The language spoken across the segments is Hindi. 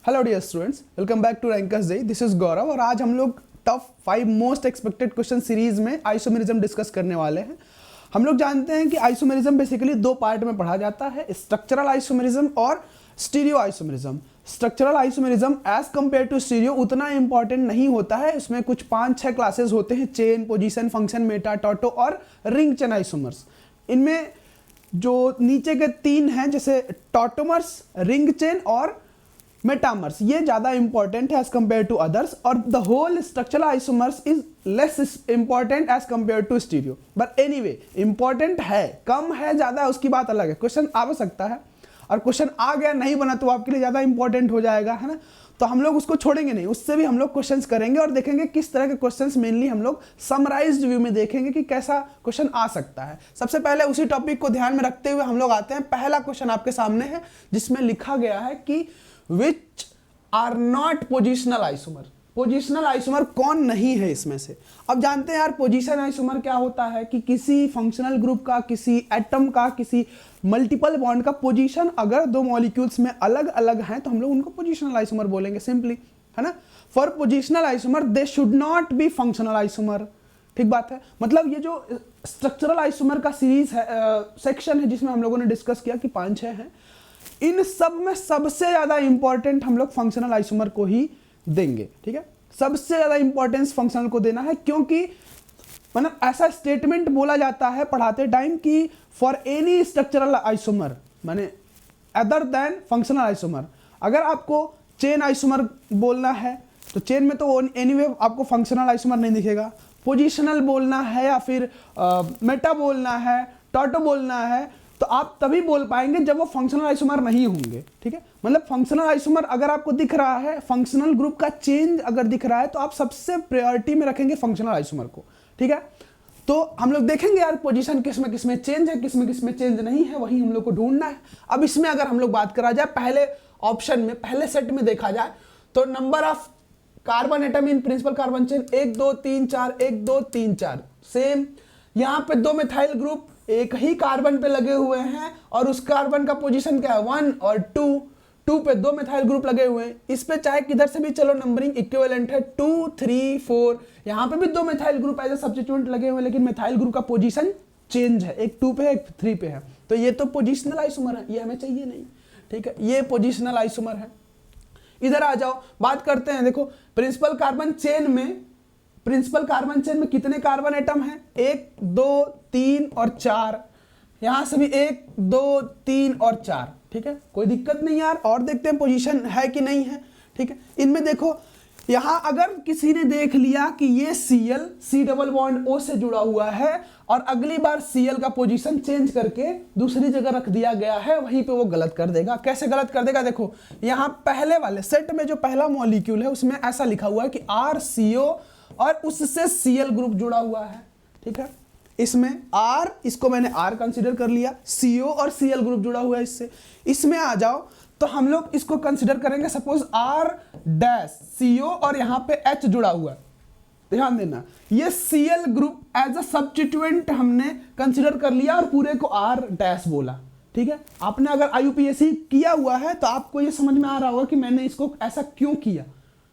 Hello dear students, welcome back to rankers day. This is Gaurav और आज हम लोग top 5 most expected question series में आइसोमेरिज्म डिस्कस करने वाले हैं। हम लोग जानते हैं कि आइसोमेरिज्म बेसिकली दो पार्ट में पढ़ा जाता है, स्ट्रक्चरल आइसोमेरिज्म और stereo isomerism. Structural isomerism as compare to stereo उतना इंपॉर्टेंट नहीं होता है। इसमें कुछ 5-6 क्लासेस होते हैं, chain, position, function, meta, tauto और रिंग चेन आइसोमर्स। इनमें जो नीचे के 3 हैं जैसे टॉटोमर्स, रिंग चेन और मेटामर्स, ये ज़्यादा इंपॉर्टेंट है एज कंपेयर टू अदर्स, और the whole structural isomers is less important as compare to stereo. But anyway important है, कम है ज़्यादा है उसकी बात अलग है। क्वेश्चन आ सकता है और क्वेश्चन आ गया नहीं बना तो आपके लिए ज़्यादा इंपॉर्टेंट हो जाएगा, है ना। तो हम लोग उसको छोड़ेंगे नहीं, उससे भी हम लोग क्वेश्चंस करेंगे और देखेंगे किस तरह के क्वेश्चंस मेनली हम लोग समराइज्ड व्यू में देखेंगे कि कैसा क्वेश्चन आ सकता है। सबसे पहले उसी टॉपिक को ध्यान में रखते हुए हम लोग आते हैं। पहला क्वेश्चन आपके सामने है जिसमें लिखा गया है कि which are not positional isomer. Positional isomer कौन नहीं है इसमें से। अब जानते हैं यार पोजिशन आइसोमर क्या होता है कि किसी फंक्शनल ग्रुप का, किसी एटम का, किसी मल्टीपल बॉन्ड का पोजीशन अगर दो मॉलिक्यूल्स में अलग अलग हैं तो हम लोग उनको पोजिशनल आइसोमर बोलेंगे सिंपली, है ना। For positional isomer they should not be functional isomer. ठीक बात है। मतलब ये जो स्ट्रक्चरल आइसोमर का सीरीज है, सेक्शन है जिसमें हम लोगों ने डिस्कस किया कि 5-6 हैं, इन सब में सबसे ज्यादा इंपॉर्टेंट हम लोग फंक्शनल आइसोमर को ही देंगे। ठीक है, सबसे ज्यादा इंपॉर्टेंस फंक्शनल को देना है, क्योंकि मतलब ऐसा स्टेटमेंट बोला जाता है पढ़ाते टाइम कि फॉर एनी स्ट्रक्चरल आइसोमर माने अदर देन फंक्शनल आइसोमर। अगर आपको चेन आइसोमर बोलना है तो चेन में तो एनीवे आपको फंक्शनल आइसोमर नहीं दिखेगा। पोजिशनल बोलना है या फिर मेटा बोलना है, टॉटो बोलना है, तो आप तभी बोल पाएंगे जब वो फंक्शनल आइसोमर नहीं होंगे। ठीक है, मतलब फंक्शनल आइसोमर अगर आपको दिख रहा है, फंक्शनल ग्रुप का चेंज अगर दिख रहा है तो आप सबसे प्रायोरिटी में रखेंगे फंक्शनल आइसोमर को। ठीक है, तो हम लोग देखेंगे यार पोजीशन किसमें किसमें चेंज है, किसमें किसमें चेंज नहीं है, वही हम लोग को ढूंढना है। अब इसमें अगर हम लोग बात करा जाए पहले ऑप्शन में, पहले सेट में देखा जाए तो number of carbon atom in principle carbon chain 1 2 3 4 1 2 3 4 same. यहां पे 2 मिथाइल ग्रुप एक ही कार्बन पे लगे हुए हैं और उस कार्बन का पोजीशन क्या है 1 और 2 पे 2 मिथाइल ग्रुप लगे हुए हैं। इस पे चाहे किधर से भी चलो नंबरिंग इक्विवेलेंट है 2 3 4। यहां पे भी 2 methyl group as a substituent लगे हुए हैं, लेकिन मिथाइल ग्रुप का पोजीशन चेंज है, एक 2 पे है एक 3 पे है। तो ये तो पोजिशनल आइसोमर है, ये हमें चाहिए नहीं। ठीक है, ये पोजिशनल आइसोमर है। इधर आ जाओ, बात करते हैं। देखो प्रिंसिपल कार्बन चेन में कितने कार्बन एटम हैं? 1 2 3 और 4। यहां से भी 1 2 3 और 4। ठीक है, कोई दिक्कत नहीं यार। और देखते हैं पोजीशन है कि नहीं है। ठीक है, इनमें देखो यहां अगर किसी ने देख लिया कि ये Cl C double bond O से जुड़ा हुआ है और अगली बार Cl का पोजीशन चेंज करके दूसरी जगह रख दिया गया है, वहीं पे वो गलत कर देगा। कैसे गलत कर देगा? देखो यहां पहले वाले सेट में जो पहला मॉलिक्यूल है उसमें ऐसा लिखा हुआ है कि RCO और उससे Cl ग्रुप जुड़ा हुआ है। ठीक है, इसमें R, इसको मैंने R कंसीडर कर लिया, CO और Cl ग्रुप जुड़ा हुआ है इससे। इसमें आ जाओ तो हम लोग इसको कंसीडर करेंगे सपोज R डैश CO और यहां पे H जुड़ा हुआ है। ध्यान देना, ये Cl group as a substituent हमने कंसीडर कर लिया और पूरे को R डैश बोला। ठीक है, आपने अगर IUPAC किया हुआ है तो आपको ये समझ में आ रहा होगा कि मैंने इसको ऐसा क्यों किया।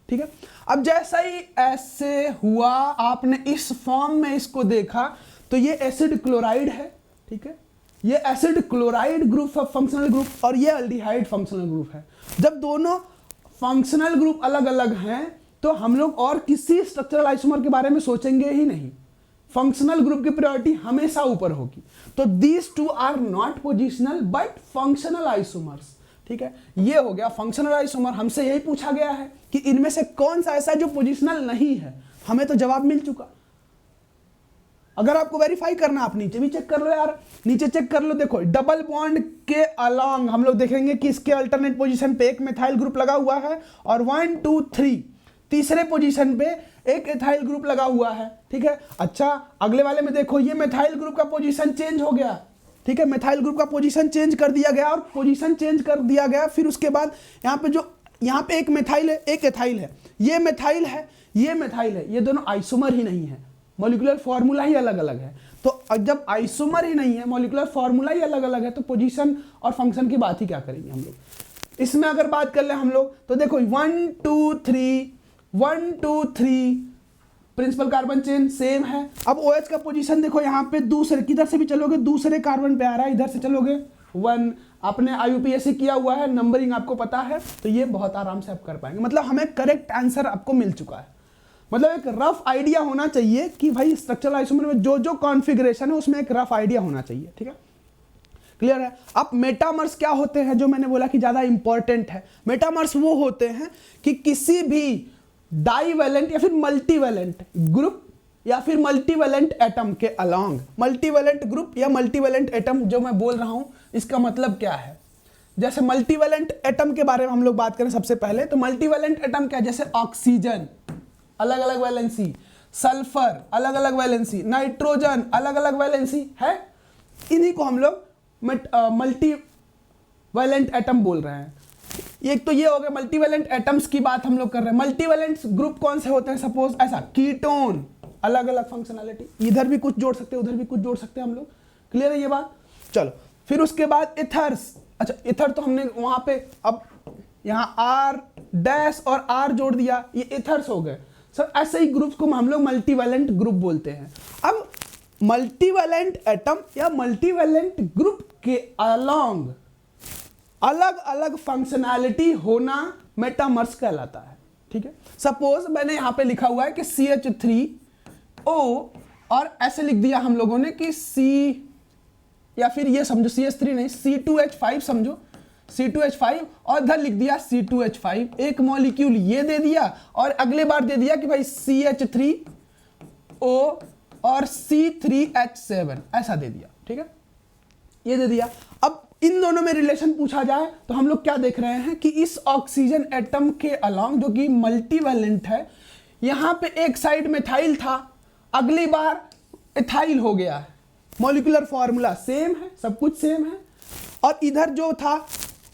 ठीक है, अब जैसा ही ऐसे हुआ आपने इस फॉर्म में इसको देखा तो ये एसिड क्लोराइड है। ठीक है, ये acid chloride group functional group और ये अल्डिहाइड फंक्शनल ग्रुप है। जब दोनों फंक्शनल ग्रुप अलग अलग हैं तो हम लोग और किसी स्ट्रक्चरल आइसोमर के बारे में सोचेंगे ही नहीं, फंक्शनल ग्रुप की प्रायोरिटी हमेशा ऊपर होगी। तो these two are not positional but functional isomers. ठीक है, ये हो गया फंक्शनल आइसोमर। हमसे यही पूछा गया है कि इनमें से कौन सा ऐसा जो पोजिशनल नहीं है, हमें तो जवाब मिल चुका। अगर आपको वेरीफाई करना आप नीचे भी चेक कर लो यार, नीचे चेक कर लो। देखो डबल बॉन्ड के अलोंग हम लोग देखेंगे कि इसके अल्टरनेट पोजीशन पे एक मिथाइल ग्रुप लगा हुआ है और 1 2 3 तीसरे पोजीशन पे एक एथाइल ग्रुप लगा हुआ है। ठीक है, अच्छा अगले वाले में देखो ये मिथाइल ग्रुप का पोजीशन चेंज हो गया। ठीक है, मिथाइल ग्रुप का पोजीशन चेंज कर दिया गया और पोजीशन चेंज कर दिया गया। फिर उसके बाद यहाँ पे एक मिथाइल है, एक एथाइल है, ये मिथाइल है, ये मिथाइल है, ये दोनों आइसोमर ही नहीं है, मॉलिक्यूलर फॉर्मूला ही अलग अलग है। तो जब आइसोमर ही नहीं है, मॉलिक्यूलर फॉर्मूला ही अलग अलग है, तो पोजीशन और फंक्शन की बात ही क्या करेंगे हम लोग। इसमें अगर बात कर ले हम लोग तो देखो 1 2 3 प्रिंसिपल कार्बन चेन सेम है। अब OH का पोजीशन देखो यहाँ पे दूसरे, किधर से भी चलोगे दूसरे कार्बन पे आ रहा है, इधर से चलोगे 1। आपने IUPAC किया हुआ है, नंबरिंग आपको पता है, तो ये बहुत आराम से आप कर पाएंगे। मतलब हमें करेक्ट आंसर आपको मिल चुका है। मतलब एक रफ आइडिया होना चाहिए कि भाई स्ट्रक्चरल आइसोमर में जो जो कॉन्फ़िगरेशन है उसमें एक रफ आइडिया होना चाहिए, ठीक है, क्लियर है। अब मेटामर्स क्या होते हैं, जो मैंने बोला कि ज्यादा इंपॉर्टेंट है। मेटामर्स वो होते हैं कि किसी भी डाईवैलेंट या फिर मल्टीवैलेंट ग्रुप या फिर मल्टीवैलेंट एटम के अलोंग, मल्टीवैलेंट ग्रुप या मल्टीवैलेंट एटम जो मैं बोल रहा हूं इसका मतलब क्या है। जैसे मल्टीवैलेंट एटम के बारे में हम लोग बात करें सबसे पहले, तो मल्टीवैलेंट एटम क्या है, जैसे ऑक्सीजन अलग अलग वैलेंसी, सल्फर अलग अलग वैलेंसी, नाइट्रोजन अलग अलग वैलेंसी है, इन्हीं को हम लोग मल्टीवैलेंट एटम बोल रहे हैं। एक तो ये हो गया मल्टीवैलेंट एटम्स की बात हम लोग कर रहे हैं। मल्टीवैलेंट ग्रुप कौन से होते हैं, सपोज ऐसा कीटोन अलग अलग फंक्शनैलिटी, इधर भी कुछ जोड़ सकते हैं उधर भी कुछ जोड़ सकते हैं हम लोग, क्लियर है ये बात। चलो फिर उसके बाद इथर्स, अच्छा इथर तो हमने वहां पे अब यहाँ R डैश और R जोड़ दिया, ये इथर्स हो गए सर। ऐसे ही ग्रुप्स को हम लोग मल्टीवैलेंट ग्रुप बोलते हैं। अब मल्टीवैलेंट एटम या मल्टीवैलेंट ग्रुप के अलोंग अलग अलग फंक्शनैलिटी होना मेटामर्स कहलाता है, ठीक है। सपोज मैंने यहां पे लिखा हुआ है कि CH3O और ऐसे लिख दिया हम लोगों ने कि C, या फिर ये समझो CH3 नहीं C2H5 समझो, C2H5 और इधर लिख दिया C2H5, एक मॉलिक्यूल ये दे दिया और अगले बार दे दिया कि भाई CH3O और C3H7 ऐसा दे दिया, ठीक है, ये दे दिया। अब इन दोनों में रिलेशन पूछा जाए तो हम लोग क्या देख रहे हैं कि इस ऑक्सीजन एटम के अलोंग जो कि मल्टीवैलेंट है, यहां पे एक साइड मिथाइल था, अगली बार इथाइल हो गया है, मॉलिक्यूलर फॉर्मूला सेम है, सब कुछ सेम है, और इधर जो था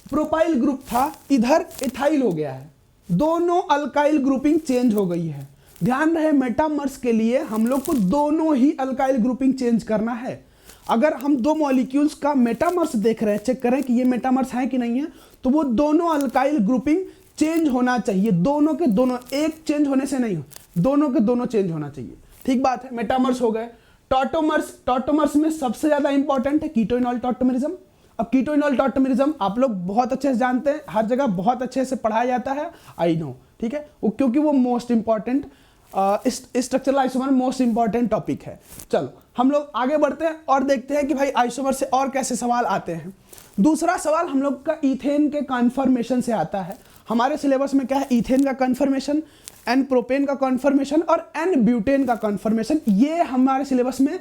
प्रोपाइल ग्रुप था, इधर इथाइल हो गया है, दोनों अल्काइल ग्रुपिंग चेंज हो गई है। ध्यान रहे मेटामर्स के लिए हम लोग को दोनों ही अल्काइल ग्रुपिंग चेंज करना है। अगर हम दो मॉलिक्यूल्स का मेटामर्स देख रहे हैं, चेक करें कि ये मेटामर्स है कि नहीं है, तो वो दोनों अल्काइल ग्रुपिंग चेंज होना चाहिए, दोनों के दोनों, एक चेंज होने से नहीं, दोनों के दोनों चेंज होना चाहिए, ठीक बात है। मेटामर्स हो गए। टॉटोमर्स, टॉटोमर्स में सबसे ज्यादा इंपॉर्टेंट है कीटोइनॉल टॉटोमेरिज्म। अब कीटोइनॉल टॉटोमेरिज्म आप लोग बहुत अच्छे से जानते हैं, हर जगह बहुत अच्छे से पढ़ाया जाता है, आई नो, ठीक है, क्योंकि वो most important structural isomer most important topic है। चलो हम लोग आगे बढ़ते हैं और देखते हैं कि भाई आइसोमर से और कैसे सवाल आते हैं। दूसरा सवाल हम लोग का ईथेन के कॉन्फर्मेशन से आता है। हमारे सिलेबस में क्या है, ईथेन का कॉन्फर्मेशन, एन प्रोपेन का कॉन्फर्मेशन और एन ब्यूटेन का कॉन्फर्मेशन, ये हमारे सिलेबस में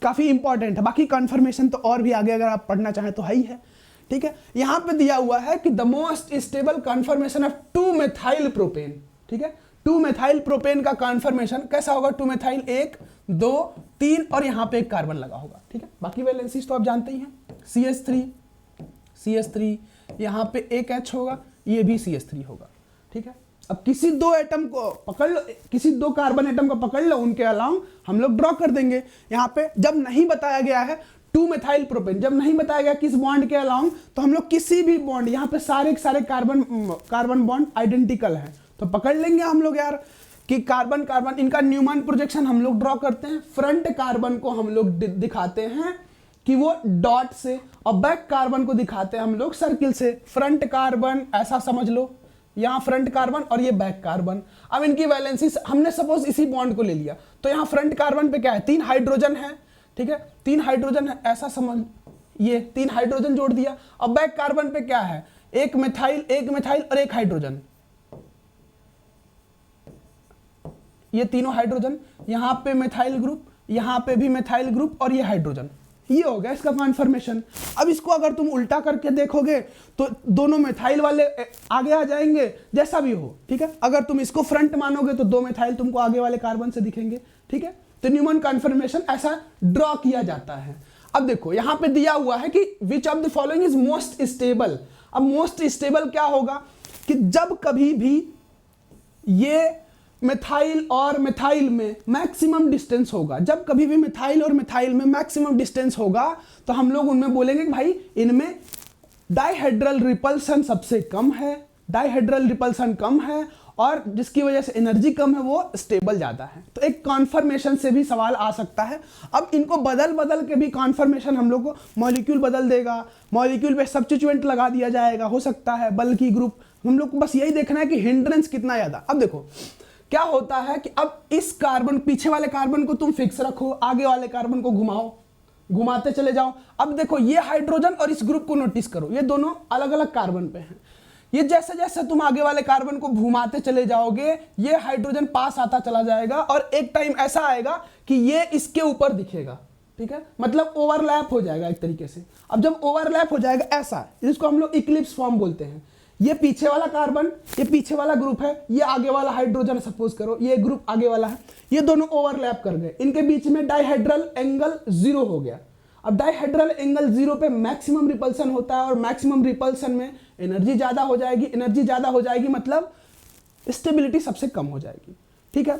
काफी इंपॉर्टेंट है। बाकी कॉन्फर्मेशन तो और भी आगे अगर आप पढ़ना चाहें तो है ही है, ठीक है। यहां पे दिया हुआ है कि the most stable conformation of two methyl propane, ठीक है, 2-मेथाइल प्रोपेन का कॉन्फर्मेशन कैसा होगा, 2-मेथाइल 1 2 3 और यहां पे एक कार्बन लगा होगा, ठीक है। बाकी वैलेंसीज तो आप जानते ही हैं, CH3 यहां पे एक H होगा, ये भी CH3 होगा, ठीक है। अब किसी दो एटम को पकड़ लो, किसी दो कार्बन एटम को पकड़ लो, उनके अलाउंग हम लोग ड्रॉ कर देंगे। यहां पे जब नहीं बताया गया है 2-मेथाइल प्रोपेन, जब नहीं बताया गया किस बॉन्ड के अलाउंग, तो हम लोग किसी भी बॉन्ड, यहां पे सारे कार्बन बॉन्ड आइडेंटिकल हैं, तो पकड़ लेंगे हम लोग यार कि कार्बन कार्बन, इनका न्यूमैन प्रोजेक्शन हम लोग ड्रॉ करते हैं। फ्रंट कार्बन को हम लोग दिखाते हैं कि वो डॉट से, और बैक कार्बन को दिखाते हैं हम लोग सर्किल से। फ्रंट कार्बन ऐसा समझ लो, यहाँ फ्रंट कार्बन और ये बैक कार्बन। अब इनकी वैलेंसी हमने सपोज इसी बॉन्ड को ले लिया, तो यहाँ फ्रंट कार्बन पे क्या है, 3 हाइड्रोजन है, ठीक है, 3 हाइड्रोजन है, ऐसा समझ, ये 3 हाइड्रोजन जोड़ दिया। अब बैक कार्बन पे क्या है, एक मिथाइल और एक हाइड्रोजन, ये तीनों हाइड्रोजन, यहां पे मिथाइल ग्रुप, यहां पे भी मिथाइल ग्रुप और ये हाइड्रोजन, ये हो गया इसका कॉन्फर्मेशन। अब इसको अगर तुम उल्टा करके देखोगे तो दोनों मिथाइल वाले आगे आ जाएंगे, जैसा भी हो, ठीक है। अगर तुम इसको फ्रंट मानोगे तो 2 मिथाइल तुमको आगे वाले कार्बन से दिखेंगे, ठीक है। तो न्यूमैन कॉन्फर्मेशन ऐसा ड्रॉ किया जाता है। अब देखो यहां पे दिया हुआ है कि which of the following is most stable. अब मोस्ट स्टेबल क्या होगा कि जब कभी भी ये मिथाइल और मिथाइल में मैक्सिमम डिस्टेंस होगा, जब कभी भी मिथाइल और मिथाइल में मैक्सिमम डिस्टेंस होगा, तो हम लोग उनमें बोलेंगे कि भाई इनमें डाइहेड्रल रिपल्सन सबसे कम है, डाइहेड्रल रिपल्सन कम है और जिसकी वजह से एनर्जी कम है वो स्टेबल ज़्यादा है। तो एक कॉन्फर्मेशन से भी सवाल आ सकता है। अब इनको बदल बदल के भी कॉन्फर्मेशन हम लोग को मॉलिक्यूल बदल देगा, मॉलिक्यूल पे सब्स्टिट्यूएंट लगा दिया जाएगा, हो सकता है बल्कि ग्रुप। हम लोग को बस यही देखना है कि हिंड्रेंस कितना ज़्यादा। अब देखो क्या होता है कि अब इस कार्बन, पीछे वाले कार्बन को तुम फिक्स रखो, आगे वाले कार्बन को घुमाओ, घुमाते चले जाओ। अब देखो ये हाइड्रोजन और इस ग्रुप को नोटिस करो, ये दोनों अलग अलग कार्बन पे हैं। ये जैसे जैसे तुम आगे वाले कार्बन को घुमाते चले जाओगे ये हाइड्रोजन पास आता चला जाएगा और एक टाइम ऐसा आएगा कि ये इसके ऊपर दिखेगा, ठीक है, मतलब ओवरलैप हो जाएगा एक तरीके से। अब जब ओवरलैप हो जाएगा ऐसा, जिसको हम लोग इक्लिप्स फॉर्म बोलते हैं, ये पीछे वाला कार्बन, ये पीछे वाला ग्रुप है, ये आगे वाला हाइड्रोजन, सपोज करो ये ग्रुप आगे वाला है, ये दोनों ओवरलैप कर गए, इनके बीच में डाइहेड्रल एंगल 0 हो गया। अब डाइहेड्रल एंगल 0 पे मैक्सिमम रिपल्सन होता है और मैक्सिमम रिपल्सन में एनर्जी ज़्यादा हो जाएगी, एनर्जी ज़्यादा हो जाएगी मतलब स्टेबिलिटी सबसे कम हो जाएगी, ठीक है।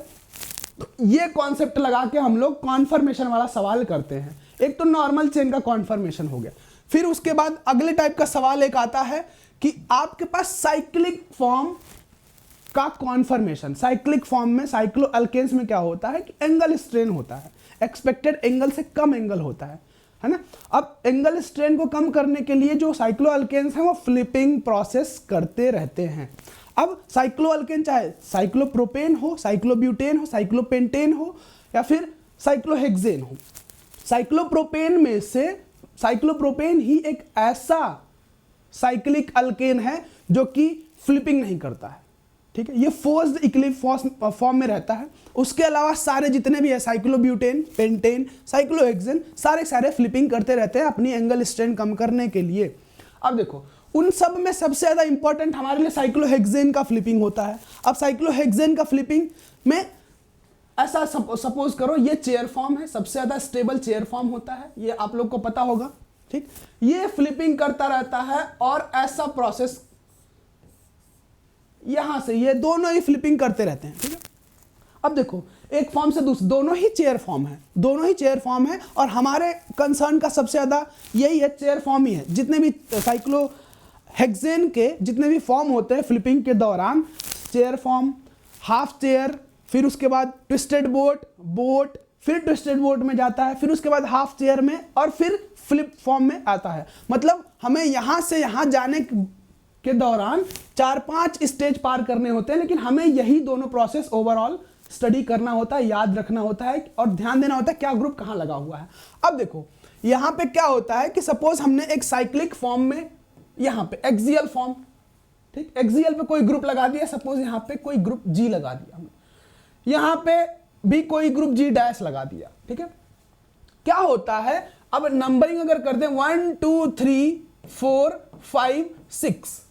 तो ये कॉन्सेप्ट लगा के हम लोग कॉन्फर्मेशन वाला सवाल करते हैं। एक तो नॉर्मल चेन का कॉन्फर्मेशन हो गया, फिर उसके बाद अगले टाइप का सवाल एक आता है कि आपके पास साइक्लिक फॉर्म का कॉन्फर्मेशन। साइक्लिक फॉर्म में, साइक्लो अल्केन्स में क्या होता है कि एंगल स्ट्रेन होता है, एक्सपेक्टेड एंगल से कम एंगल होता है ना। अब एंगल स्ट्रेन को कम करने के लिए जो साइक्लो अल्केन्स हैं वो फ्लिपिंग प्रोसेस करते रहते हैं। अब साइक्लो अल्केन चाहे साइक्लोप्रोपेन हो, साइक्लोब्यूटेन हो, साइक्लोपेंटेन हो या फिर साइक्लोहेक्सेन हो, साइक्लोप्रोपेन में से साइक्लोप्रोपेन ही एक ऐसा साइक्लिक अल्केन है जो कि फ्लिपिंग नहीं करता है, ठीक है, ये फोर्स्ड इक्लिप्स फॉर्म में रहता है। उसके अलावा सारे जितने भी है साइक्लोब्यूटेन, पेंटेन, साइक्लोहेक्सेन, सारे फ्लिपिंग करते रहते हैं अपनी एंगल स्ट्रेन कम करने के लिए। अब देखो उन सब में सबसे ज़्यादा इंपॉर्टेंट हमारे लिए साइक्लोहेक्सेन का फ्लिपिंग होता है। अब साइक्लोहेक्सेन का फ्लिपिंग में ऐसा सपोज करो ये चेयर फॉर्म है, सबसे ज़्यादा स्टेबल चेयर फॉर्म होता है, ये आप लोग को पता होगा, ठीक। ये फ्लिपिंग करता रहता है और ऐसा प्रोसेस यहां से ये दोनों ही फ्लिपिंग करते रहते हैं, ठीक है। अब देखो एक फॉर्म से दूसरे, दोनों ही चेयर फॉर्म है, दोनों ही चेयर फॉर्म है और हमारे कंसर्न का सबसे ज़्यादा यही है, चेयर फॉर्म ही है। जितने भी साइक्लोहेक्सेन के जितने भी फॉर्म होते हैं फ्लिपिंग के दौरान, चेयर फॉर्म, हाफ चेयर, फिर उसके बाद ट्विस्टेड बोट, फिर ट्विस्टेड बोट में जाता है, फिर उसके बाद हाफ चेयर में और फिर फ्लिप फॉर्म में आता है। मतलब हमें यहाँ से यहाँ जाने के दौरान 4-5 स्टेज पार करने होते हैं, लेकिन हमें यही दोनों प्रोसेस ओवरऑल स्टडी करना होता है, याद रखना होता है और ध्यान देना होता है क्या ग्रुप कहाँ लगा हुआ है। अब देखो यहाँ पे क्या होता है कि सपोज हमने एक साइक्लिक फॉर्म में यहाँ पे एक्सियल फॉर्म, ठीक, एक्सियल पे कोई ग्रुप लगा दिया, सपोज यहाँ पे कोई ग्रुप जी लगा दिया हमने, यहाँ पे भी कोई ग्रुप जी डैश लगा दिया, ठीक है। क्या होता है अब नंबरिंग अगर कर दें 1 2 3 4 5 6,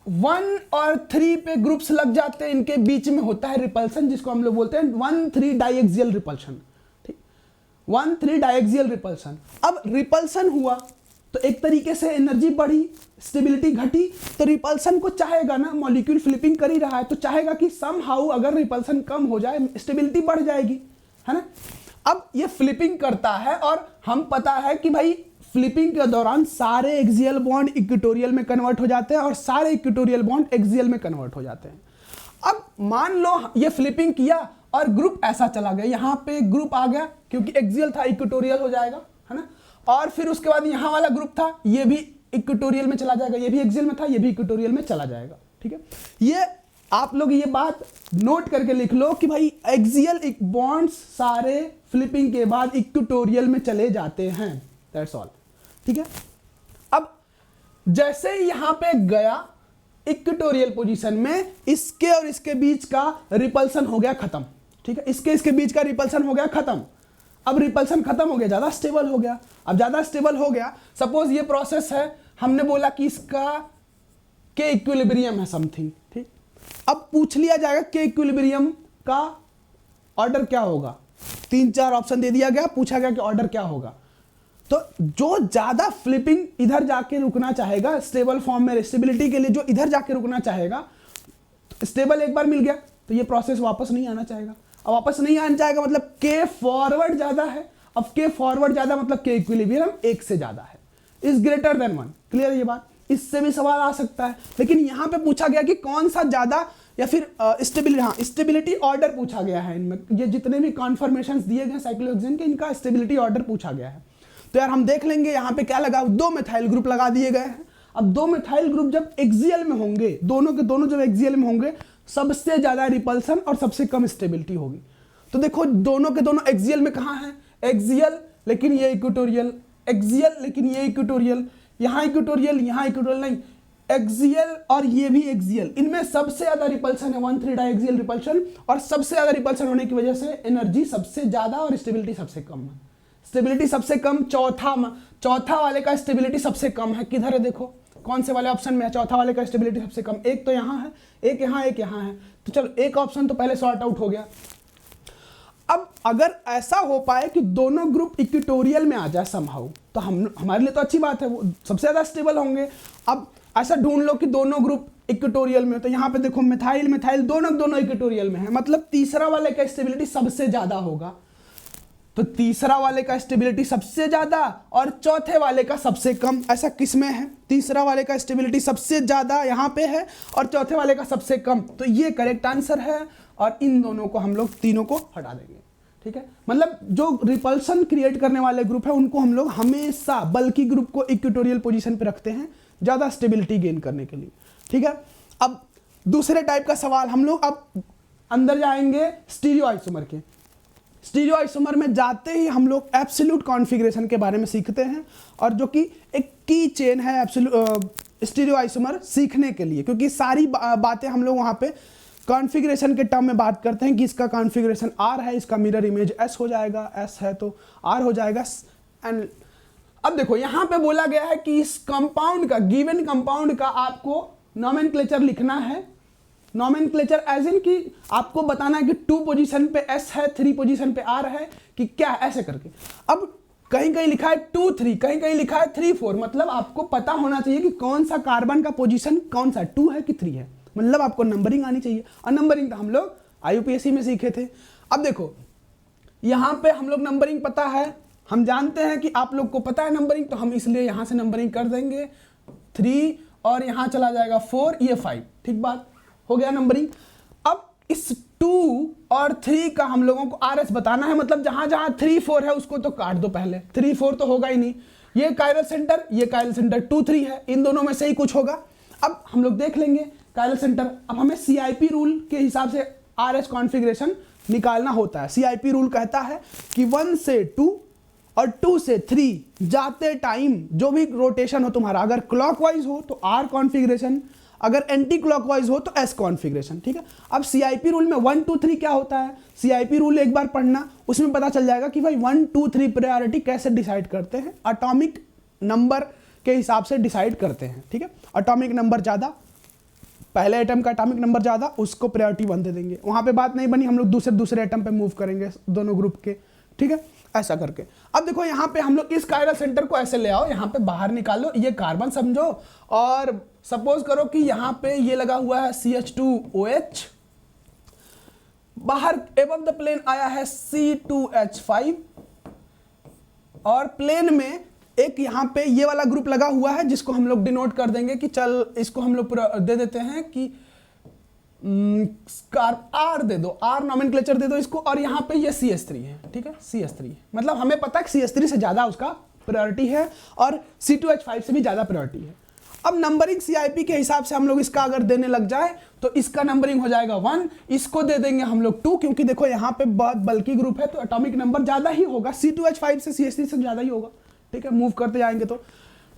1 और 3 पे ग्रुप्स लग जाते हैं, इनके बीच में होता है रिपल्सन, जिसको हम लोग बोलते हैं 1-3 डाइएक्सियल रिपल्सन, ठीक, 1-3 डाइएक्सियल रिपल्सन। अब रिपल्सन हुआ तो एक तरीके से एनर्जी बढ़ी, स्टेबिलिटी घटी, तो रिपल्सन को चाहेगा ना, मॉलिक्यूल फ्लिपिंग कर ही रहा है तो चाहेगा कि समहाउ अगर रिपल्सन कम हो जाए स्टेबिलिटी बढ़ जाएगी, है ना। अब ये फ्लिपिंग करता है और हम पता है कि भाई फ्लिपिंग के दौरान सारे एक्सियल बॉन्ड इक्वेटोरियल में कन्वर्ट हो जाते हैं और सारे इक्वेटोरियल बॉन्ड एक्सियल में कन्वर्ट हो जाते हैं। अब मान लो ये फ्लिपिंग किया और ग्रुप ऐसा चला गया, यहाँ पे ग्रुप आ गया क्योंकि एक्सियल था, इक्वेटोरियल हो जाएगा, है ना। और फिर उसके बाद यहाँ वाला ग्रुप था, ये भी इक्वेटोरियल में चला जाएगा, ये भी एक्सियल में था, ये भी इक्वेटोरियल में चला जाएगा, ठीक है। ये आप लोग ये बात नोट करके लिख लो कि भाई एक्सियल बॉन्ड्स सारे फ्लिपिंग के बाद इक्वेटोरियल में चले जाते हैं, दैट्स ऑल, ठीक है। अब जैसे ही यहां पे गया इक्वेटोरियल पोजीशन में, इसके और इसके बीच का रिपल्सन हो गया खत्म, ठीक है, इसके बीच का रिपल्सन हो गया खत्म। अब रिपल्सन खत्म हो गया, ज्यादा स्टेबल हो गया। अब ज्यादा स्टेबल हो गया, सपोज ये प्रोसेस है, हमने बोला कि इसका के इक्विलिब्रियम है समथिंग, ठीक। अब पूछ लिया जाएगा के इक्विलिब्रियम का ऑर्डर क्या होगा, 3-4 ऑप्शन दे दिया गया, पूछा गया कि ऑर्डर क्या होगा। तो जो ज्यादा फ्लिपिंग इधर जाके रुकना चाहेगा स्टेबल फॉर्म में, स्टेबिलिटी के लिए जो इधर जाके रुकना चाहेगा, स्टेबल एक बार मिल गया तो ये प्रोसेस वापस नहीं आना चाहेगा। अब वापस नहीं आना चाहेगा मतलब के फॉरवर्ड ज्यादा है। अब के फॉरवर्ड ज्यादा मतलब के इक्विलिब्रियम 1 से ज्यादा है, इज ग्रेटर देन 1। क्लियर है ये बात? इससे भी सवाल आ सकता है, लेकिन यहाँ पे पूछा गया कि कौन सा ज्यादा, या फिर स्टेबिलिटी, हाँ स्टेबिलिटी ऑर्डर पूछा गया है इनमें। ये जितने भी कॉन्फर्मेशंस दिए गए साइक्लोहेक्सेन के, इनका स्टेबिलिटी ऑर्डर पूछा गया है। तो यार हम देख लेंगे यहाँ पे क्या लगा, 2 मिथाइल ग्रुप लगा दिए गए हैं। अब 2 मिथाइल ग्रुप जब एक्सियल में होंगे, दोनों के दोनों जब एक्सियल में होंगे, सबसे ज्यादा रिपल्सन और सबसे कम स्टेबिलिटी होगी। तो देखो दोनों के दोनों एक्सियल में कहाँ है, एक्सियल लेकिन ये इक्वेटोरियल, एक्सियल लेकिन ये इक्वेटोरियल, यहाँ इक्वेटोरियल यहाँ इक्वेटोरियल नहीं, एक्सियल और ये भी एक्सियल, इनमें सबसे ज्यादा रिपल्सन है 1,3 डाइएक्सियल रिपल्सन, और सबसे ज्यादा रिपल्सन होने की वजह से एनर्जी सबसे ज्यादा और स्टेबिलिटी सबसे कम है। स्टेबिलिटी सबसे कम, चौथा वाले का स्टेबिलिटी सबसे कम है। किधर है देखो, कौन से वाले ऑप्शन में है चौथा वाले का स्टेबिलिटी सबसे कम? एक तो यहाँ है, एक यहाँ, एक यहाँ है। तो चलो एक ऑप्शन तो पहले सॉर्ट आउट हो गया। अब अगर ऐसा हो पाए कि दोनों ग्रुप इक्वेटोरियल में आ जाए समहाउ, तो हमारे लिए तो अच्छी बात है, वो सबसे ज्यादा स्टेबल होंगे। अब ऐसा ढूंढ लो कि दोनों ग्रुप इक्वेटोरियल में, तो यहाँ पे देखो मिथाइल मिथाइल दोनों इक्वेटोरियल में है, मतलब तीसरा वाले का स्टेबिलिटी सबसे ज्यादा होगा। तो तीसरा वाले का स्टेबिलिटी सबसे ज्यादा और चौथे वाले का सबसे कम, ऐसा किसमें है? तीसरा वाले का स्टेबिलिटी सबसे ज्यादा यहाँ पे है और चौथे वाले का सबसे कम। तो ये करेक्ट आंसर है, और इन दोनों को हम लोग तीनों को हटा देंगे। ठीक है, मतलब जो रिपल्सन क्रिएट करने वाले ग्रुप है उनको हम लोग हमेशा बल्कि ग्रुप को इक्वेटोरियल पोजीशन पे रखते हैं ज्यादा स्टेबिलिटी गेन करने के लिए। ठीक है, अब दूसरे टाइप का सवाल हम लोग अब अंदर जाएंगे स्टीरियो आइसोमर के। स्टीरियो आइसोमर में जाते ही हम लोग एब्सोल्यूट कॉन्फ़िगरेशन के बारे में सीखते हैं, और जो कि एक की चेन है स्टीरियो आइसोमर सीखने के लिए, क्योंकि सारी बातें हम लोग वहाँ पे कॉन्फ़िगरेशन के टर्म में बात करते हैं कि इसका कॉन्फ़िगरेशन R है, इसका मिरर इमेज S हो जाएगा, S है तो R हो जाएगा। एंड अब देखो यहाँ पे बोला गया है कि इस कंपाउंड का, गिवन कंपाउंड का आपको नोमेनक्लेचर लिखना है। नोमेनक्लेचर एज इन कि आपको बताना है कि 2 पोजीशन पे S है, 3 पोजीशन पे R है कि क्या, ऐसे करके। अब कहीं कहीं लिखा है 2 3, कहीं कहीं लिखा है 3 4, मतलब आपको पता होना चाहिए कि कौन सा कार्बन का पोजीशन कौन सा 2 है कि 3 है, मतलब आपको नंबरिंग आनी चाहिए। और नंबरिंग तो हम लोग IUPAC में सीखे थे। अब देखो यहाँ पे हम लोग नंबरिंग पता है, हम जानते हैं कि आप लोग को पता है नंबरिंग, तो हम इसलिए यहाँ से नंबरिंग कर देंगे 3 और यहाँ चला जाएगा 4, ये 5। ठीक बात, हो गया नंबरिंग। अब इस 2 और 3 का हम लोगों को RS बताना है, मतलब जहां जहां 3 4 है उसको तो काट दो पहले, 3 4 तो होगा ही नहीं। ये कायरल सेंटर, ये कायरल सेंटर 2 3 है, इन दोनों में से ही कुछ होगा। अब हम लोग देख लेंगे कायरल सेंटर। अब हमें CIP रूल के हिसाब से RS कॉन्फ़िगरेशन निकालना होता है। CIP रूल कहता है कि 1 से 2 और 2 से 3 जाते टाइम जो भी रोटेशन हो तुम्हारा, अगर क्लॉकवाइज हो तो R कॉन्फ़िगरेशन, अगर एंटी क्लॉकवाइज हो तो S कॉन्फ़िगरेशन। ठीक है, अब CIP रूल में 1 2 3 क्या होता है, CIP रूल एक बार पढ़ना, उसमें पता चल जाएगा कि भाई 1 2 3 प्रायोरिटी कैसे डिसाइड करते हैं, एटॉमिक नंबर के हिसाब से डिसाइड करते हैं। ठीक है, एटॉमिक नंबर ज़्यादा, पहले एटम का एटॉमिक नंबर ज़्यादा, उसको प्रायोरिटी 1 दे देंगे। वहाँ पे बात नहीं बनी, हम लोग दूसरे एटम पे मूव करेंगे दोनों ग्रुप के। ठीक है, ऐसा करके। अब देखो यहाँ पे हम लोग इस कायरल सेंटर को ऐसे ले आओ, यहाँ पे बाहर निकालो, ये कार्बन समझो, और सपोज करो कि यहाँ पे ये लगा हुआ है CH2OH, बाहर एबव द प्लेन आया है C2H5, और प्लेन में एक यहाँ पे ये वाला ग्रुप लगा हुआ है जिसको हम लोग डिनोट कर देंगे कि चल इसको हम लोग दे देते हैं कि R दे दो, R नोमेनक्लेचर दे दो इसको, और यहाँ पे ये CH3 है। ठीक है, CH3 मतलब हमें पता है कि CH3 से ज़्यादा उसका प्रायोरिटी है और C2H5 से भी ज़्यादा प्रायोरिटी है। अब नंबरिंग CIP के हिसाब से हम लोग इसका अगर देने लग जाए तो इसका नंबरिंग हो जाएगा 1, इसको दे देंगे हम लोग 2, क्योंकि देखो यहाँ पे बहुत बल्कि ग्रुप है तो एटॉमिक नंबर ज़्यादा ही होगा, C2H5 से CH3 से ज़्यादा ही होगा। ठीक है, मूव करते जाएंगे तो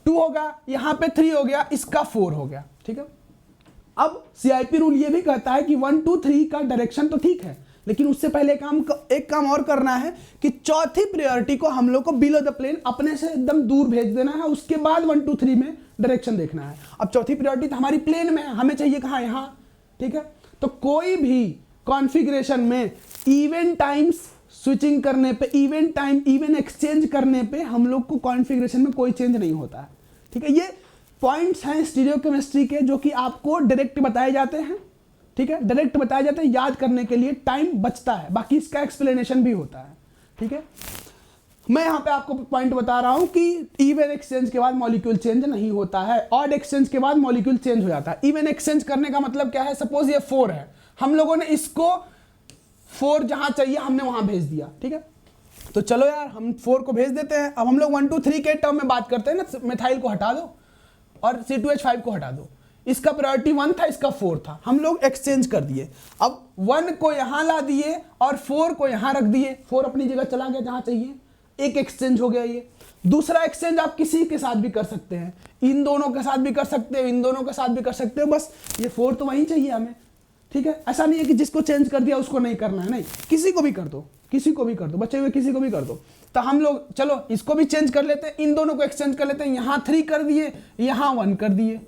2 होगा, यहाँ पे 3 हो गया, इसका 4 हो गया। ठीक है, अब CIP रूल ये भी कहता है कि 1 2 3 का डायरेक्शन तो ठीक है, लेकिन उससे पहले एक काम और करना है कि चौथी प्रायोरिटी को हम लोग को बिलो द प्लेन अपने से एकदम दूर भेज देना है, उसके बाद 1 2 3 में डायरेक्शन देखना है। अब चौथी प्रायोरिटी तो हमारी प्लेन में है, हमें चाहिए कहाँ, यहाँ। ठीक है, तो कोई भी कॉन्फ़िगरेशन में इवन टाइम्स स्विचिंग करने पे, इवन एक्सचेंज करने पे हम लोग को कॉन्फ़िगरेशन में कोई चेंज नहीं होता है। ठीक है, ये पॉइंट्स हैं स्टीरियोकेमिस्ट्री के जो कि आपको डायरेक्ट बताए जाते हैं। ठीक है, डायरेक्ट बताए जाते हैं, याद करने के लिए टाइम बचता है, बाकी इसका एक्सप्लेनेशन भी होता है। ठीक है, मैं यहाँ पे आपको पॉइंट बता रहा हूँ कि इवन एक्सचेंज के बाद मॉलिक्यूल चेंज नहीं होता है, ऑड एक्सचेंज के बाद मॉलिक्यूल चेंज हो जाता है। इवन एक्सचेंज करने का मतलब क्या है, सपोज ये 4 है, हम लोगों ने इसको 4 जहां चाहिए हमने वहां भेज दिया, ठीक है। तो चलो यार हम 4 को भेज देते हैं। अब हम लोग 1 2 3 के टर्म में बात करते हैं ना, मिथाइल को हटा दो और C2H5 को हटा दो। इसका प्रायोरिटी 1 था, इसका 4 था, हम लोग एक्सचेंज कर दिए। अब 1 को यहां ला दिए और 4 को यहां रख दिए, 4 अपनी जगह चला गया जहां चाहिए, एक एक्सचेंज हो गया। ये दूसरा एक्सचेंज आप किसी के साथ भी कर सकते हैं, इन दोनों के साथ भी कर सकते हो, इन दोनों के साथ भी कर सकते हो, बस ये 4 तो वहीं चाहिए हमें, ठीक है। ऐसा नहीं है कि जिसको चेंज कर दिया उसको नहीं करना है, नहीं, किसी को भी कर दो, किसी को भी कर दो, बचे हुए किसी को भी कर दो। तो हम लोग चलो इसको भी चेंज कर लेते हैं, इन दोनों को एक्सचेंज कर लेते हैं, यहाँ 3 कर दिए, यहाँ 1 कर दिए,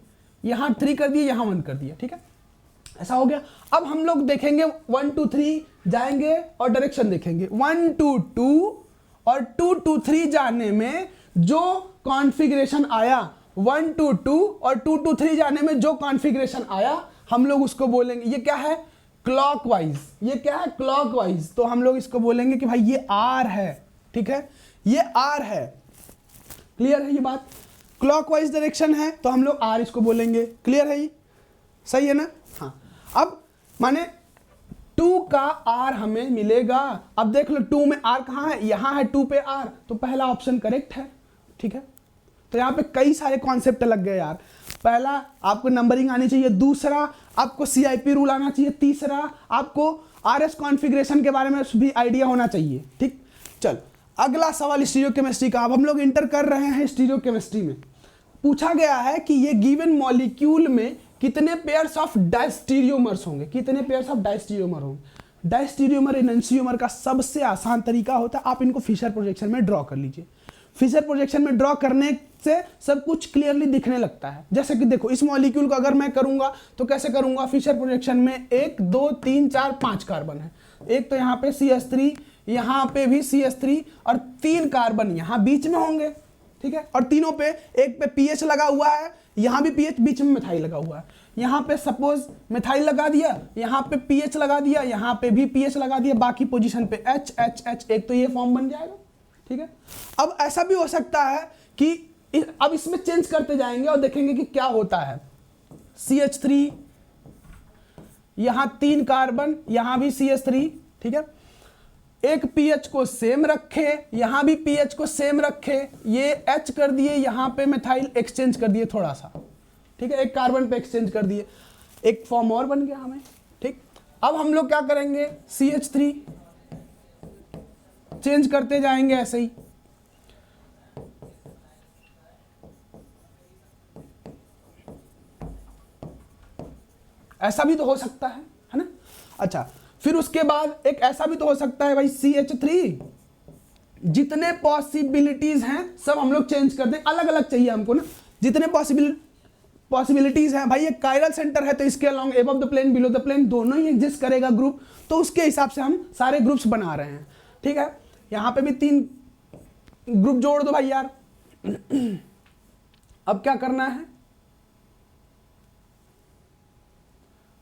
यहाँ 3 कर दिए, यहाँ 1 कर दिया, ठीक है, ऐसा हो गया। अब हम लोग देखेंगे 1 2 3 जाएंगे और डायरेक्शन देखेंगे, 1 2 2 और 2 2 3 जाने में जो कॉन्फ़िगरेशन आया, 1 2 2 और 2 2 3 जाने में जो कॉन्फ़िगरेशन आया, हम लोग उसको बोलेंगे, ये क्या है, क्लॉकवाइज। ये क्या है, क्लॉकवाइज। तो हम लोग इसको बोलेंगे कि भाई ये आर है, ठीक है, ये आर है। क्लियर है ये बात, क्लॉकवाइज डायरेक्शन है तो हम लोग आर इसको बोलेंगे। क्लियर है ये, सही है ना। हाँ, अब माने 2 का आर हमें मिलेगा। अब देख लो 2 में आर कहाँ है, यहाँ है 2 पे आर, तो पहला ऑप्शन करेक्ट है, ठीक है। तो यहाँ पे कई सारे कॉन्सेप्ट लग गए यार। पहला आपको नंबरिंग आनी चाहिए, दूसरा आपको CIP रूल आना चाहिए, तीसरा आपको RS कॉन्फ़िगरेशन के बारे में भी आइडिया होना चाहिए, ठीक। चल अगला सवाल स्टीरियोकेमिस्ट्री का। अब हम लोग इंटर कर रहे हैं स्टीरियोकेमिस्ट्री में। पूछा गया है कि ये गिवन मॉलिक्यूल में कितने पेयर्स ऑफ डायस्टीरियोमर्स होंगे, कितने पेयर्स ऑफ डायस्टीरियोमर होंगे। डायस्टीरियोमर एनंसियोमर का सबसे आसान तरीका होता है, आप इनको फिशर प्रोजेक्शन में ड्रॉ कर लीजिए। फिशर प्रोजेक्शन में ड्रॉ करने से सब कुछ क्लियरली दिखने लगता है। जैसे कि देखो इस मॉलिक्यूल को अगर मैं करूंगा तो कैसे करूंगा, फिशर प्रोजेक्शन में 1 2 3 4 5 कार्बन है, एक तो यहाँ पे CH3, यहाँ पे भी CH3 और 3 कार्बन यहाँ बीच में होंगे, ठीक है। और तीनों पे, एक पे PH लगा हुआ है, यहाँ भी PH, बीच में मिथाइल लगा हुआ है। यहाँ पे सपोज मिथाइल लगा दिया, यहाँ पे PH लगा दिया, यहाँ पे भी PH लगा दिया, बाकी पोजीशन पे H H H, एक तो ये फॉर्म बन जाएगा, ठीक है। अब ऐसा भी हो सकता है कि अब इसमें चेंज करते जाएंगे और देखेंगे कि क्या होता है। CH3, यहां 3 कार्बन, यहां भी CH3, ठीक है। एक पीएच को सेम रखे, यहां भी पीएच को सेम रखे, ये H कर दिए, यहां पे मिथाइल एक्सचेंज कर दिए थोड़ा सा, ठीक है, एक कार्बन पे एक्सचेंज कर दिए, एक फॉर्म और बन गया हमें, ठीक। अब हम लोग क्या करेंगे, CH3 चेंज करते जाएंगे ऐसे ही, ऐसा भी तो हो सकता है ना। अच्छा, फिर उसके बाद एक ऐसा भी तो हो सकता है भाई, CH3, जितने पॉसिबिलिटीज हैं सब हम लोग चेंज कर दें, अलग अलग चाहिए हमको ना, जितने पॉसिबिलिटीज हैं भाई। ये कायरल सेंटर है तो इसके along above the plane below the plane दोनों ही एग्जिस्ट करेगा ग्रुप, तो उसके हिसाब से हम सारे ग्रुप्स बना रहे हैं, ठीक है। यहां पे भी 3 ग्रुप जोड़ दो भाई यार। अब क्या करना है,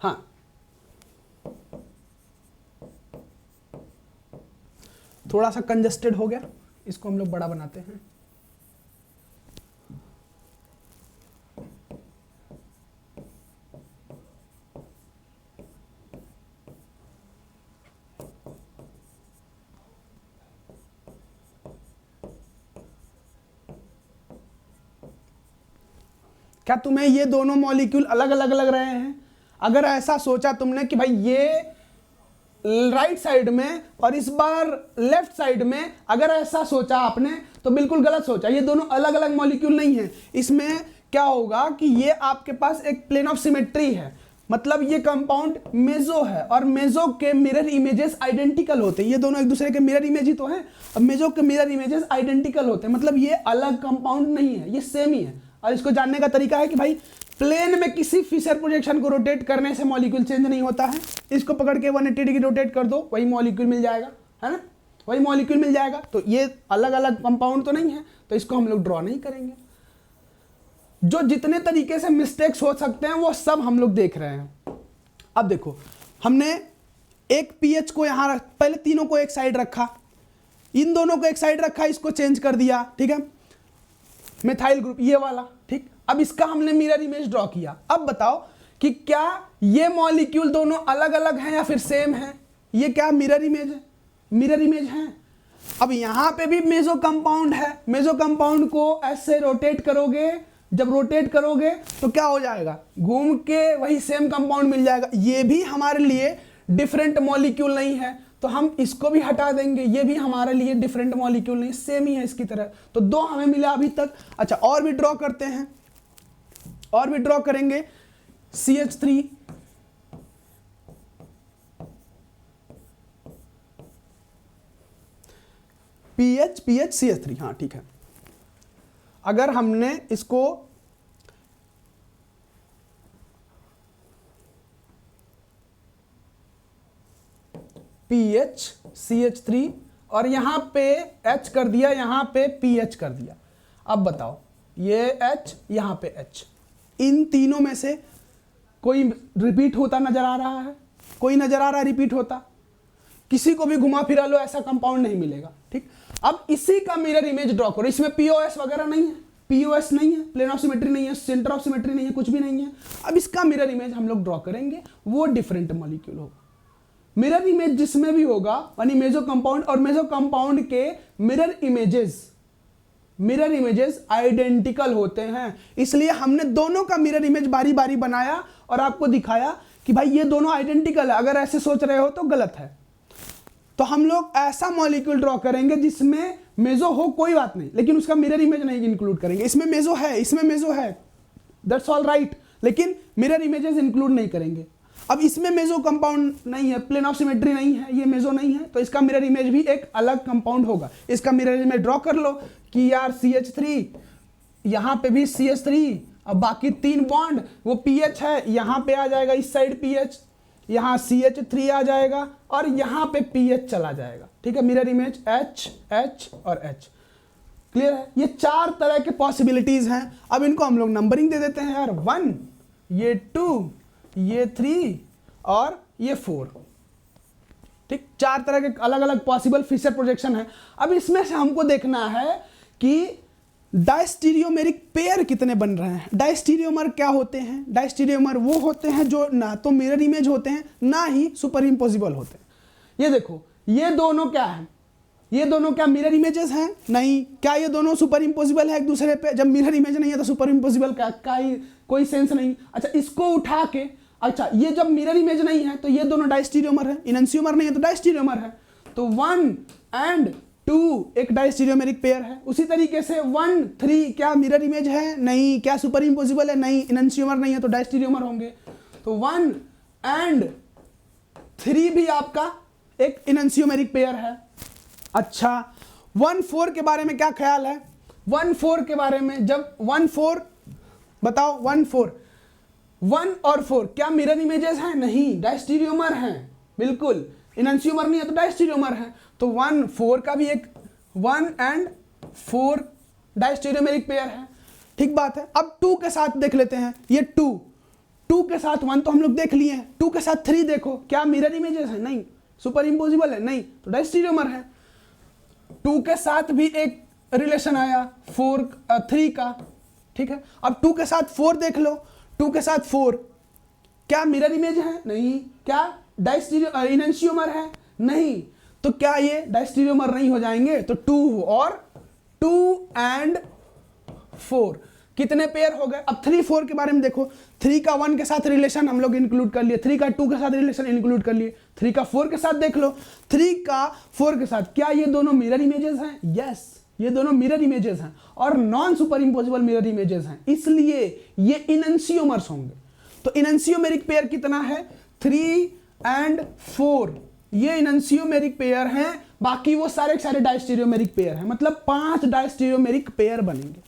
हाँ, थोड़ा सा कंजस्टेड हो गया, इसको हम लोग बड़ा बनाते हैं। क्या तुम्हें ये दोनों मॉलिक्यूल अलग अलग लग रहे हैं? अगर ऐसा सोचा तुमने कि भाई ये राइट साइड में और इस बार लेफ्ट साइड में, अगर ऐसा सोचा आपने तो बिल्कुल गलत सोचा। ये दोनों अलग अलग मॉलिक्यूल नहीं है। इसमें क्या होगा कि ये आपके पास एक प्लेन ऑफ सिमेट्री है, मतलब ये कंपाउंड मेजो है और मेजो के मिरर इमेजेस आइडेंटिकल होते हैं। ये दोनों एक दूसरे के मिरर इमेज ही तो हैं। अब मेजो के मिरर इमेजेस आइडेंटिकल होते हैं, मतलब ये अलग कंपाउंड नहीं है, ये सेम ही है। और इसको जानने का तरीका है कि भाई प्लेन में किसी फिशर प्रोजेक्शन को रोटेट करने से मॉलिक्यूल चेंज नहीं होता है। इसको पकड़ के 180 डिग्री रोटेट कर दो, वही मॉलिक्यूल मिल जाएगा, है ना, वही मॉलिक्यूल मिल जाएगा। तो ये अलग अलग कंपाउंड तो नहीं है, तो इसको हम लोग ड्रॉ नहीं करेंगे। जो जितने तरीके से मिस्टेक्स हो सकते हैं वो सब हम लोग देख रहे हैं। अब देखो, हमने एक पीएच को यहां पहले तीनों को एक साइड रखा, इन दोनों को एक साइड रखा, इसको चेंज कर दिया, ठीक है, मिथाइल ग्रुप ये वाला, ठीक। अब इसका हमने मिरर इमेज ड्रॉ किया। अब बताओ कि क्या ये मॉलिक्यूल दोनों अलग अलग हैं या फिर सेम हैं? ये क्या मिरर इमेज है? मिरर इमेज है। अब यहां पे भी मेसो कंपाउंड है, मेसो कंपाउंड को ऐसे रोटेट करोगे, जब रोटेट करोगे तो क्या हो जाएगा, घूम के वही सेम कंपाउंड मिल जाएगा। ये भी हमारे लिए डिफरेंट मॉलिक्यूल नहीं है, तो हम इसको भी हटा देंगे, ये भी हमारे लिए डिफरेंट मॉलिक्यूल नहीं, सेम ही है इसकी तरह। तो 2 हमें मिला अभी तक। अच्छा, और भी ड्रॉ करते हैं, और भी ड्रॉ करेंगे। CH3, PH CH3, हाँ ठीक है। अगर हमने इसको PH CH3 और यहां पे H कर दिया, यहां पे PH कर दिया। अब बताओ, ये H, यहां पे H, इन तीनों में से कोई रिपीट होता नजर आ रहा है? कोई नजर आ रहा है रिपीट होता? किसी को भी घुमा फिरा लो, ऐसा कंपाउंड नहीं मिलेगा, ठीक। अब इसी का मिरर इमेज ड्रॉ करो। इसमें POS वगैरह नहीं है, POS नहीं है, प्लेन ऑफ सिमेट्री नहीं है, सेंटर ऑफ सिमेट्री नहीं है, कुछ भी नहीं है। अब इसका मिरर इमेज हम लोग ड्रॉ करेंगे, वो डिफरेंट मॉलिक्यूल होगा। मिरर इमेज जिसमें भी होगा, यानी मेसो कंपाउंड और मेसो कंपाउंड के मिरर इमेजेस आइडेंटिकल होते हैं। इसलिए हमने दोनों का मिरर इमेज बारी बारी बनाया और आपको दिखाया कि भाई ये दोनों आइडेंटिकल है। अगर ऐसे सोच रहे हो तो गलत है। तो हम लोग ऐसा मॉलिक्यूल ड्रॉ करेंगे जिसमें मेसो हो, कोई बात नहीं, लेकिन उसका मिरर इमेज नहीं इंक्लूड करेंगे। इसमें मेसो है, इसमें मेसो है, दैट्स ऑल राइट, लेकिन मिरर इमेजेस इंक्लूड नहीं करेंगे। अब इसमें मेसो कंपाउंड नहीं है, प्लेन ऑफ सिमेट्री नहीं है, ये मेसो नहीं है, तो इसका मिरर इमेज भी एक अलग कंपाउंड होगा। इसका मिरर इमेज ड्रॉ कर लो कि यार CH3, यहां पे भी CH3, अब बाकी 3 बॉन्ड वो PH है, यहां पे आ जाएगा इस साइड PH, यहां CH3 आ जाएगा और यहां पे PH चला जाएगा, ठीक है। मिरर इमेज H H और H, क्लियर है? ये 4 तरह के पॉसिबिलिटीज हैं। अब इनको हम लोग नंबरिंग दे देते हैं यार, 1, ये 2, ये 3 और ये 4, ठीक। 4 तरह के अलग अलग पॉसिबल फिशर प्रोजेक्शन है। अब इसमें से हमको देखना है कि डायस्टीरियोमेरिक पेयर कितने बन रहे हैं। डायस्टीरियोमर क्या होते हैं? डायस्टीरियोमर वो होते हैं जो ना तो मिरर इमेज होते हैं, ना ही सुपर इम्पोजिबल होते हैं। ये देखो, ये दोनों क्या है? ये दोनों क्या मिरर इमेजेस हैं? नहीं। क्या ये दोनों सुपर इम्पोजिबल है एक दूसरे पे? जब मिरर इमेज नहीं है तो सुपर इम्पोजिबल का कोई सेंस नहीं। अच्छा, इसको उठा के, अच्छा ये जब मिरर इमेज नहीं है तो ये दोनों डायस्टीरियोमर है, इनैंसियोमर नहीं है तो डायस्टीरियोमर है। तो 1 and 2 एक डायस्टीरियोमेरिक पेयर है। उसी तरीके से 1, 3 क्या मिरर इमेज है? नहीं। क्या सुपर इम्पोजिबल है? नहीं। इनैंसियोमर नहीं है तो डायस्टीरियोमर होंगे। तो 1 and 3 भी आपका एक इनैंसियोमेरिक पेयर है। अच्छा, 1, 4 के बारे में क्या ख्याल है? 1, 4 के बारे में, जब 1, 4 बताओ, 1, 4, 1 और 4 क्या मिरर इमेजेस हैं? नहीं, डायस्टीरियोमर हैं, बिल्कुल। इनैंसियोमर नहीं है तो डायस्टीरियोमर है। तो 1, 4 का भी एक 1 and 4 डायस्टीरियोमेरिक पेयर है, ठीक बात है। अब 2 के साथ देख लेते हैं। ये 2 के साथ 1 तो हम लोग देख लिए हैं, 2 के साथ 3 देखो, क्या मिरर इमेजेस है? नहीं। सुपर इम्पोजिबल है? नहीं, तो डायस्टीरियोमर है। 2 के साथ भी एक रिलेशन आया 3 का, ठीक है। अब 2 के साथ 4 देख लो, 2 के साथ 4 क्या मिरर इमेज है? नहीं। क्या इनैंसियोमर है? नहीं। तो क्या ये डायस्टीरियोमर नहीं हो जाएंगे? तो 2 और 2 and 4 कितने पेयर हो गए? अब 3, 4 के बारे में देखो। 3 का 1 के साथ रिलेशन हम लोग इंक्लूड कर लिए, 3 का 2 के साथ रिलेशन इंक्लूड कर लिए, 3 का 4 के साथ देख लो, 3 का 4 के साथ क्या ये दोनों मिरर इमेजेस हैं? यस, ये दोनों मिरर इमेजेस हैं और non super imposable mirror images हैं, इसलिए ये इनैंसियोमर्स होंगे। तो इनैंसियोमेरिक पेयर कितना है? 3 and 4 ये इनैंसियोमेरिक पेयर हैं। बाकी वो सारे सारे डायस्टीरियोमेरिक पेयर हैं, मतलब 5 डायस्टीरियोमेरिक पेयर बनेंगे,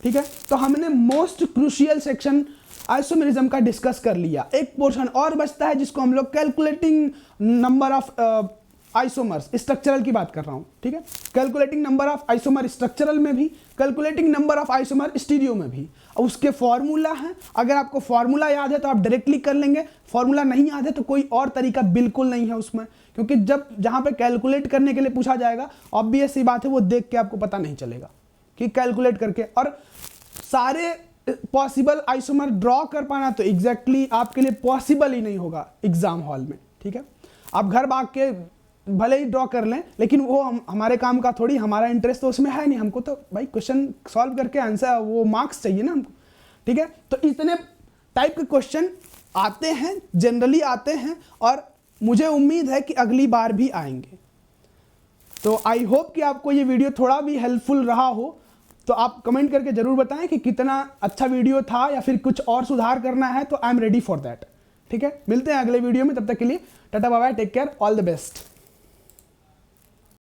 ठीक है। तो हमने मोस्ट क्रूशियल सेक्शन आइसोमेरिज्म का डिस्कस कर लिया। एक पोर्शन और बचता है जिसको हम लोग calculating number of isomers, structural की बात कर रहा हूं, ठीक है। Calculating number of isomer structural में भी, calculating number of isomer stereo में भी। उसके फॉर्मूला है, अगर आपको फॉर्मूला याद है तो आप डायरेक्टली कर लेंगे, फॉर्मूला नहीं याद है तो कोई और तरीका बिल्कुल नहीं है उसमें, क्योंकि जब जहां पे कैलकुलेट करने के लिए पूछा जाएगा, ऑब्वियस सी बात है वो देख के आपको पता नहीं चलेगा कि कैलकुलेट करके। और सारे पॉसिबल आइसोमर ड्रॉ कर पाना तो एग्जैक्टली आपके लिए पॉसिबल ही नहीं होगा एग्जाम हॉल में, ठीक है। आप घर भाग के भले ही ड्रॉ कर लें, लेकिन वो हमारे काम का थोड़ी, हमारा इंटरेस्ट तो उसमें है नहीं। हमको तो भाई क्वेश्चन सॉल्व करके आंसर, वो मार्क्स चाहिए ना हमको, ठीक है। तो इतने टाइप के क्वेश्चन आते हैं, जनरली आते हैं, और मुझे उम्मीद है कि अगली बार भी आएंगे। तो आई होप कि आपको ये वीडियो थोड़ा भी हेल्पफुल रहा हो। तो आप कमेंट करके जरूर बताएं कि कितना अच्छा वीडियो था, या फिर कुछ और सुधार करना है तो I am ready for that, ठीक है। मिलते हैं अगले वीडियो में, तब तक के लिए tata bye bye, take care, all the best.